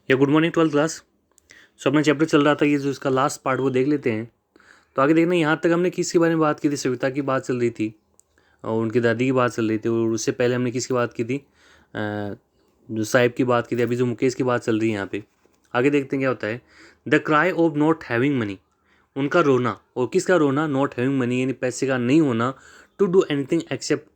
या good morning 12th class. सो अपना chapter चल रहा था, ये जो इसका लास्ट पार्ट वो देख लेते हैं। तो आगे देखना, यहाँ तक हमने किसके बारे में बात की थी? सविता की बात चल रही थी और उनकी दादी की बात चल रही थी, और उससे पहले हमने किसकी बात की थी? जो साहिब की बात की थी। अभी जो मुकेश की बात चल रही है यहाँ पे, आगे देखते हैं क्या होता है। The cry of not having money, उनका रोना। और किसका रोना? नॉट हैविंग मनी, यानी पैसे का नहीं होना। To do anything except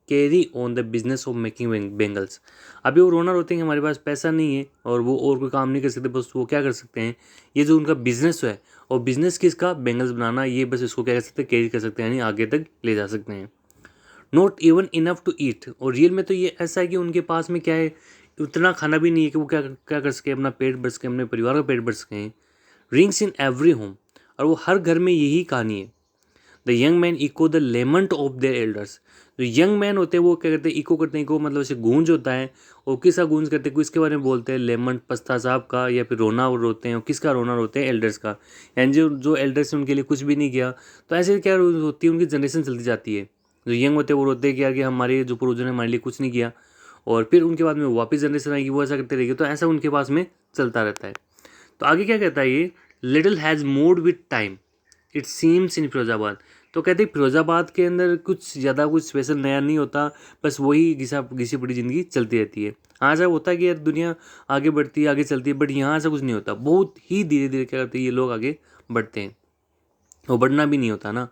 carry on the business of making bangles. अभी वो रोना रोते हैं कि हमारे पास पैसा नहीं है और वो और कोई काम नहीं कर सकते, बस वो क्या कर सकते हैं, ये जो उनका बिजनेस है, और बिजनेस किसका? बेंगल्स बनाना। ये बस इसको क्या कर सकते हैं? कैरी कर सकते हैं, यानी आगे तक ले जा सकते हैं। Not even enough to eat, और रियल में तो ये ऐसा है कि उनके पास में क्या है, उतना खाना भी नहीं है कि वो क्या क्या कर सके, अपना पेट भर सके, अपने परिवार का पेट भर सकें। रिंग्स इन एवरी होम, और वो हर घर में यही कहानी है। The young man echo the lament of their elders. जो यंग मैन होते हैं वो क्या करते हैं? इको करते हैं। इको मतलब ऐसे गूंज होता है। और किसका गूंज करते हैं? किसके बारे में बोलते हैं? लेमेंट, पछता साहब का, या फिर रोना रोते हैं। और किसका रोना रोते हैं? एल्डर्स का। यानी जो जो एल्डर्स हैं उनके लिए कुछ भी नहीं किया। तो ऐसे क्या होती है, उनकी जनरेशन चलती जाती है। जो यंग होते हैं वो रोते हैं कि यार कि हमारे जो पूर्वजों ने हमारे लिए कुछ नहीं किया। और फिर उनके बाद में वापस जनरेशन आएगी, वो ऐसा करते रहेगी। तो ऐसा उनके पास में चलता रहता है। तो आगे क्या कहता है ये? Little has mood with time it seems in Firozabad. तो कहते हैं फिरोजाबाद के अंदर कुछ ज़्यादा कुछ स्पेशल नया नहीं होता, बस वही घिसी पड़ी ज़िंदगी चलती रहती है। हाँ, ऐसा होता है कि यार दुनिया आगे बढ़ती है, आगे चलती है, बट यहाँ ऐसा कुछ नहीं होता। बहुत ही धीरे धीरे क्या करते हैं ये लोग, आगे बढ़ते हैं। और बढ़ना भी नहीं होता ना।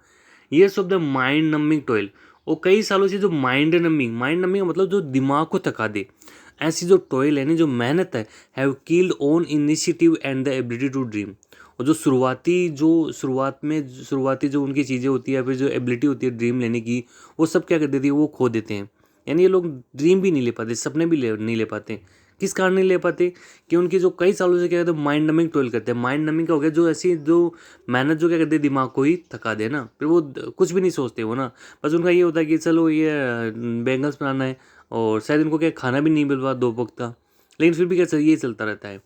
Years of the mind numbing toil, और कई सालों से जो माइंड नमिंग मतलब जो दिमाग को थका दे, ऐसी जो टॉयल है ना, जो मेहनत है, have killed own initiative and the ability to dream. और जो शुरुआती जो उनकी चीज़ें होती है, या फिर जो एबिलिटी होती है ड्रीम लेने की, वो सब क्या कर देती है? वो खो देते हैं। यानी ये लोग ड्रीम भी नहीं ले पाते, सपने भी नहीं ले पाते। किस कारण नहीं ले पाते? कि उनकी जो कई सालों से क्या कहते हैं, माइंड नमिंग टॉयल करते हैं। माइंड नमिंग का हो गया जो ऐसी जो मेहनत जो क्या करते हैं, दिमाग को ही थका दे ना, फिर वो कुछ भी नहीं सोचते वो ना। बस उनका ये होता है कि चलो ये बैंगल्स बनाना है, और शायद इनको क्या खाना भी नहीं मिल पा 2 वक्त का, लेकिन फिर भी क्या ये चलता रहता है।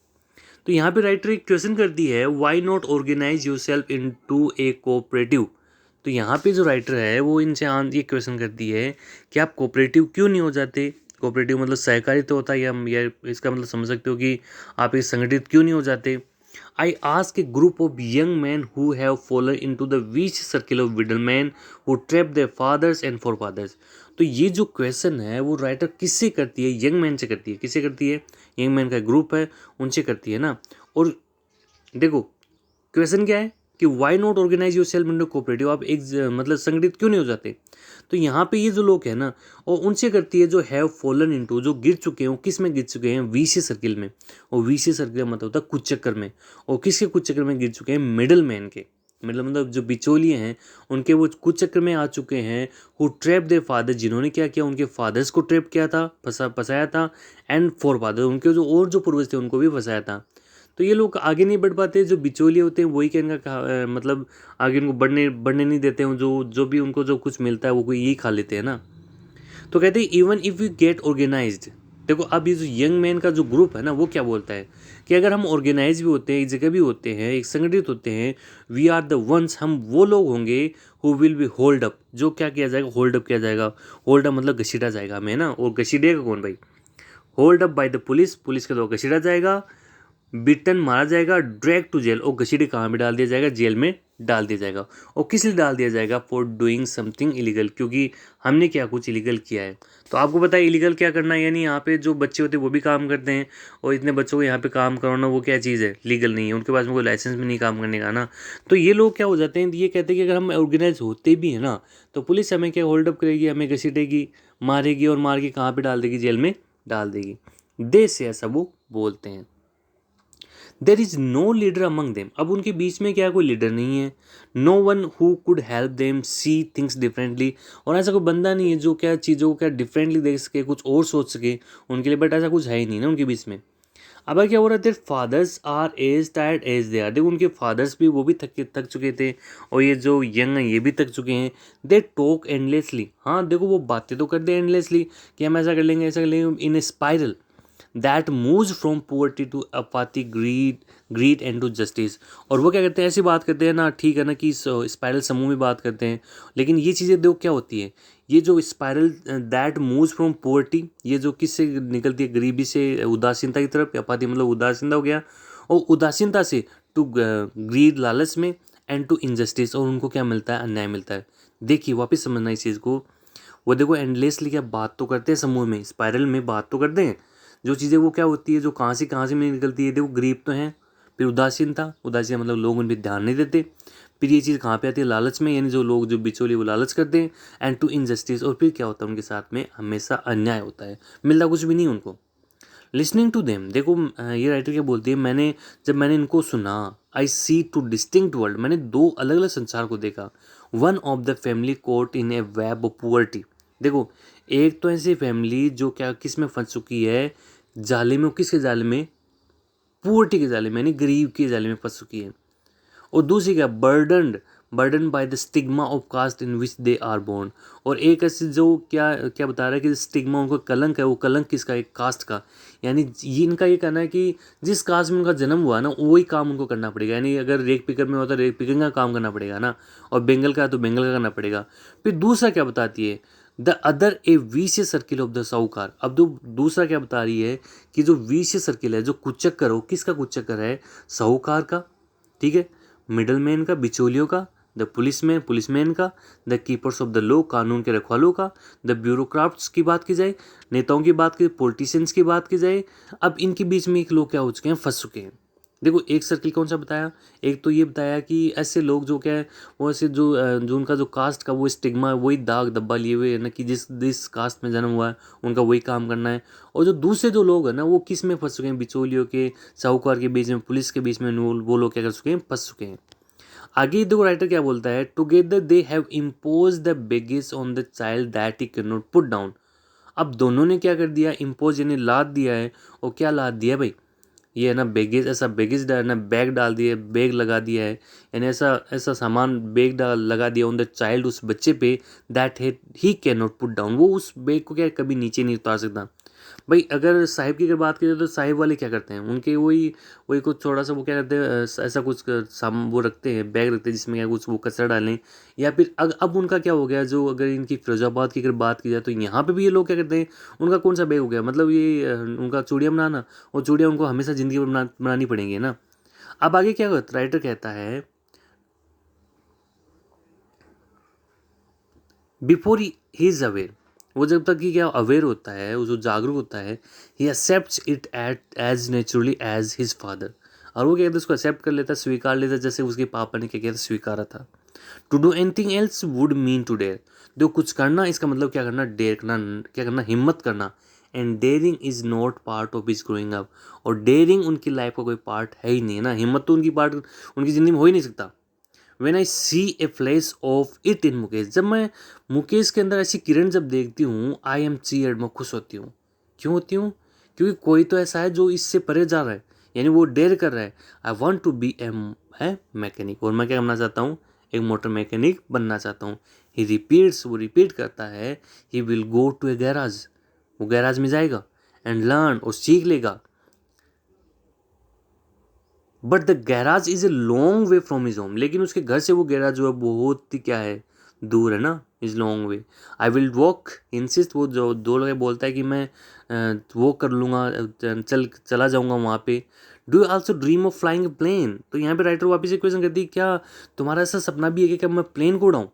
तो यहाँ पे राइटर एक क्वेश्चन करती है, why not organise yourself into a cooperative. तो यहाँ पे जो राइटर है वो इनसे ये क्वेश्चन करती है कि आप कोऑपरेटिव क्यों नहीं हो जाते? कोऑपरेटिव मतलब सहकारी तो होता है, या इसका मतलब समझ सकते हो कि आप एक संगठित क्यों नहीं हो जाते। I ask a group of young men who have fallen into the vicious circle of middlemen who trap their fathers and forefathers। तो ये जो क्वेश्चन है वो राइटर किससे करती है? यंग मैन से करती है। किससे करती है? यंग मैन का ग्रुप है, उनसे करती है ना। और देखो क्वेश्चन क्या है कि why not organise yourself into cooperative, आप एक मतलब संगठित क्यों नहीं हो जाते? तो यहाँ पे ये जो लोग हैं ना, और उनसे करती है जो हैव फॉलन इनटू, जो गिर चुके हैं। किस में गिर चुके हैं? वीसी सर्किल में। और वीसी सर्किल मतलब होता है कुछ चक्कर में। और किसके कुछ चक्कर में गिर चुके हैं? मिडिल मैन के। मतलब जो बिचौलिए हैं उनके वो कुछ चक्कर में आ चुके हैं। हु ट्रैप देयर फादर, जिन्होंने क्या किया? उनके फादर्स को ट्रैप किया था, फंसाया था। एंड फोर फादर, उनके जो और जो पूर्वज थे उनको भी फंसाया था। तो ये लोग आगे नहीं बढ़ पाते। जो बिचौलिए होते हैं वही क्या इनका मतलब आगे उनको बढ़ने नहीं देते हैं। जो जो भी उनको जो कुछ मिलता है वो कोई यही खा लेते हैं ना। तो कहते हैं even if you get organised. देखो अब ये जो यंग मैन का जो ग्रुप है ना, वो क्या बोलता है कि अगर हम ऑर्गेनाइज भी होते हैं, एक जगह भी होते हैं, एक संगठित होते हैं, वी आर द वंस, हम वो लोग होंगे who will be hold up, जो क्या किया जाएगा? होल्ड अप किया जाएगा। होल्ड अप मतलब घसीटा जाएगा हमें ना। और घसीटेगा कौन भाई? Hold up by the police, police के द्वारा घसीटा जाएगा। बिटन मारा जाएगा, ड्रैग टू जेल, और घसीटे कहाँ में डाल दिया जाएगा? जेल में डाल दिया जाएगा। और किस लिए डाल दिया जाएगा? फॉर डूइंग समथिंग इलीगल, क्योंकि हमने क्या कुछ इलीगल किया है। तो आपको पता है इलीगल क्या करना है? यानी यहाँ पे जो बच्चे होते हैं वो भी काम करते हैं, और इतने बच्चों को यहाँ पे काम कराना वो क्या चीज़ है? लीगल नहीं है। उनके पास में कोई लाइसेंस भी नहीं काम करने का ना। तो ये लोग क्या हो जाते हैं, ये कहते हैं कि अगर हम ऑर्गेनाइज होते भी हैं ना, तो पुलिस हमें क्या होल्ड अप करेगी, हमें घसीटेगी, मारेगी, और मार के कहाँ पर डाल देगी? जेल में डाल देगी। देश से ऐसा वो बोलते हैं। There is no leader among them, अब उनके बीच में क्या कोई लीडर नहीं है। No one who could help them see things differently, और ऐसा कोई बंदा नहीं है जो क्या चीज़ों को क्या डिफरेंटली देख सके, कुछ और सोच सके उनके लिए। बट ऐसा कुछ है ही नहीं ना उनके बीच में। अब क्या हो रहा है? Their fathers are as tired as they are. देखो उनके फादर्स भी वो भी थक चुके थे, और ये जो यंग हैं ये भी थक चुके हैं। दे टॉक एंडलेसली, हाँ देखो वो बातें तो करते हैं एंडलेसली कि हम ऐसा कर लेंगे, ऐसा कर लेंगे, in a spiral. That moves from poverty to apathy, greed and to justice. और वो क्या करते हैं, ऐसी बात करते हैं ना, ठीक है ना, कि स्पाइरल समूह में बात करते हैं, लेकिन ये चीज़ें देखो क्या होती है, ये जो spiral that moves from poverty, ये जो किससे निकलती है, गरीबी से उदासीनता की तरफ, अपाथी मतलब उदासीनता हो गया, और उदासीनता से टू ग्रीड लालच में, एंड टू इनजस्टिस, और उनको क्या मिलता है, अन्याय मिलता है। देखिए वापस समझना इस चीज़ को, वो देखो एंडलेसली क्या बात तो करते हैं समूह में, स्पाइरल में बात तो करते हैं, जो चीज़ें वो क्या होती है, जो कहाँ से में निकलती है, देखो गरीब तो हैं, फिर उदासीनता, उदासीन मतलब लोग उन पर ध्यान नहीं देते, फिर ये चीज़ कहाँ पे आती है, लालच में, यानी जो लोग जो बिचौली वो लालच करते हैं, एंड टू इनजस्टिस, और फिर क्या होता है उनके साथ में हमेशा अन्याय होता है, मिलता कुछ भी नहीं उनको। लिसनिंग टू देम, देखो ये राइटर क्या बोलती है, जब मैंने इनको सुना, आई सी टू डिस्टिंक्ट वर्ल्ड, मैंने दो अलग अलग संसार को देखा। One of the family court in A web of poverty, देखो एक तो ऐसी फैमिली जो क्या किस में फंस चुकी है, जाले में, किसके जाले में, पुअर्टी के जाले में, यानी गरीब के जाले में फंस चुकी है। और दूसरी क्या, burden by the stigma of caste in which they are born, और एक ऐसे जो क्या क्या बता रहा है कि स्टिग्मा उनका कलंक है, वो कलंक किसका, एक कास्ट का, यानी ये इनका ये कहना है कि जिस कास्ट में उनका जन्म हुआ ना, वही काम उनको करना पड़ेगा, यानी अगर रेक पिकर में होता है रेक पिकर का काम करना पड़ेगा ना, और बेंगल का है तो बेंगल का करना पड़ेगा। फिर दूसरा क्या बताती है, the other A vicious circle of the साहूकार, अब जो दूसरा क्या बता रही है कि जो विशियस सर्किल है, जो कुचक्कर हो, किसका कुचक्कर है, साहूकार का, ठीक है, मिडल मैन का, बिचौलियों का, द पुलिसमैन का, the keepers of the law, कानून के रखवालों का, द ब्यूरोक्राट्स की बात की जाए, नेताओं की बात की, पॉलिटिशियंस की बात की जाए, अब इनके बीच में एक लोग क्या हो चुके हैं, फंस चुके हैं। देखो एक सर्किल कौन सा बताया, एक तो ये बताया कि ऐसे लोग जो क्या है, वो ऐसे जो उनका जो कास्ट का वो स्टिग्मा है, वही दाग धब्बा लिए हुए है ना, कि जिस कास्ट में जन्म हुआ है उनका वही काम करना है। और जो दूसरे जो लोग हैं ना, वो किस में फंस चुके हैं, बिचौलियों के, साहूकार के बीच में, पुलिस के बीच में, वो लोग क्या कर चुके हैं, फंस चुके हैं। आगे देखो राइटर क्या बोलता है, together they have impose the baggage on the child that he can not put down. अब दोनों ने क्या कर दिया, इम्पोज यानी लाद दिया है, और क्या लाद दिया भाई, ये है ना बेगेज, ऐसा बेगेज डाल ना, बैग डाल दिया, बैग लगा दिया है, यानी ऐसा ऐसा सामान बैग डाल लगा दिया ऑन द चाइल्ड, उस बच्चे पे, that he can not put down, वो उस बैग को क्या कभी नीचे नहीं उतार सकता। भाई अगर साहिब की अगर बात करें तो साहिब वाले क्या करते हैं, उनके वही वही कुछ थोड़ा सा वो क्या करते हैं, ऐसा कुछ वो रखते हैं, बैग रखते हैं जिसमें क्या कुछ वो कचरा डालें, या फिर अब उनका क्या हो गया, जो अगर इनकी फिरोजाबाद की अगर बात की जाए तो यहाँ पे भी ये लोग क्या करते हैं, उनका कौन सा बैग हो गया, मतलब ये उनका चूड़ियाँ बनाना, और चूड़ियाँ उनको हमेशा ज़िंदगी में बनानी पड़ेंगी ना। अब आगे क्या होता, राइटर कहता है, बिफोर ही इज अवेयर, वो जब तक कि क्या अवेयर होता है, वो जो जागरूक होता है, he accepts it at as naturally as his father, और वो क्या कहते हैं, उसको एक्सेप्ट कर लेता है, स्वीकार लेता है, जैसे उसके पापा ने क्या कहते स्वीकारा था। To do anything else would mean to dare, जो कुछ करना इसका मतलब क्या करना, डेयर करना, क्या करना, हिम्मत करना। And daring is not part of his growing up, और डेयरिंग उनकी लाइफ का कोई पार्ट है ही नहीं है ना, हिम्मत तो उनकी पार्ट उनकी ज़िंदगी में हो ही नहीं सकता। When I see a flash of it in Mukesh, जब मैं मुकेश के अंदर ऐसी किरण जब देखती हूँ, आई एम चीयर्ड, मैं खुश होती हूँ। क्यों होती हूँ, क्योंकि कोई तो ऐसा है जो इससे परे जा रहा है, यानी वो डेयर कर रहा है। आई वॉन्ट टू बी है मैकेनिक, और मैं क्या बनना चाहता हूँ, एक मोटर मैकेनिक बनना चाहता हूँ। ही रिपीट्स, वो रिपीट करता है, he will go to a garage, वो गैराज में जाएगा, एंड लर्न, और सीख लेगा। But the garage is a long way from his home, लेकिन उसके घर से वो गैराज जो है बहुत ही क्या है, दूर है ना, is long way. I will walk insist, वो जो दो लोग बोलता है कि मैं वॉक कर लूँगा, चला जाऊँगा वहाँ पे। Do you also dream of flying plane, तो यहाँ पे राइटर वापस एक क्वेश्चन करती है, क्या तुम्हारा ऐसा सपना भी है कि क्या मैं प्लेन को उड़ाऊँ।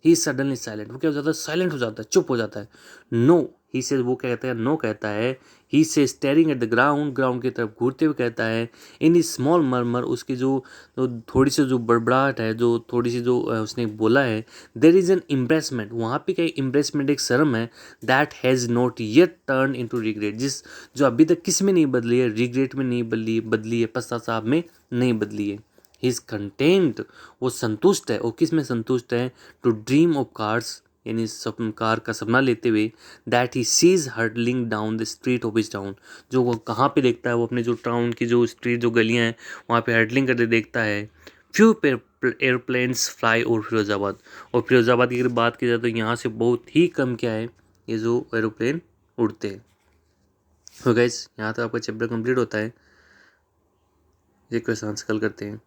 ही सडनली साइलेंट, वो क्या हो जाता है, साइलेंट हो जाता है, चुप हो जाता है। नो, ही से, वो कहता है, नो कहता है। ही से staring at the ground, ground की तरफ घूरते हुए कहता है, इन ई स्मॉल मर्मर, उसकी जो थोड़ी सी जो बड़बड़ाहट है, जो थोड़ी सी जो उसने बोला है, देर इज एन इम्प्रेसमेंट, वहाँ पे क्या इम्प्रेसमेंट, एक शर्म है, that has not yet turn into regret, जो अभी तक किस में नहीं बदली है, रिग्रेट में नहीं बदली है, पश्चाताप में नहीं बदली है। ही इज़ कंटेंट, वो संतुष्ट है, और किस में संतुष्ट है, टू ड्रीम ऑफ कार्स, यानी कार का सपना लेते हुए, that he sees hurtling down the street of his town, जो वो कहाँ पे देखता है, वो अपने जो टाउन की जो स्ट्रीट जो गलियाँ हैं वहाँ पे हर्डलिंग करते देखता है। Few airplanes fly over Firozabad, और फिरोजाबाद की अगर बात की जाए तो यहाँ से बहुत ही कम क्या है, ये जो एरोप्लेन उड़ते हैं। तो गाइस यहाँ तक आपका चैप्टर कंप्लीट होता है। ये क्वेश्चन कल करते हैं।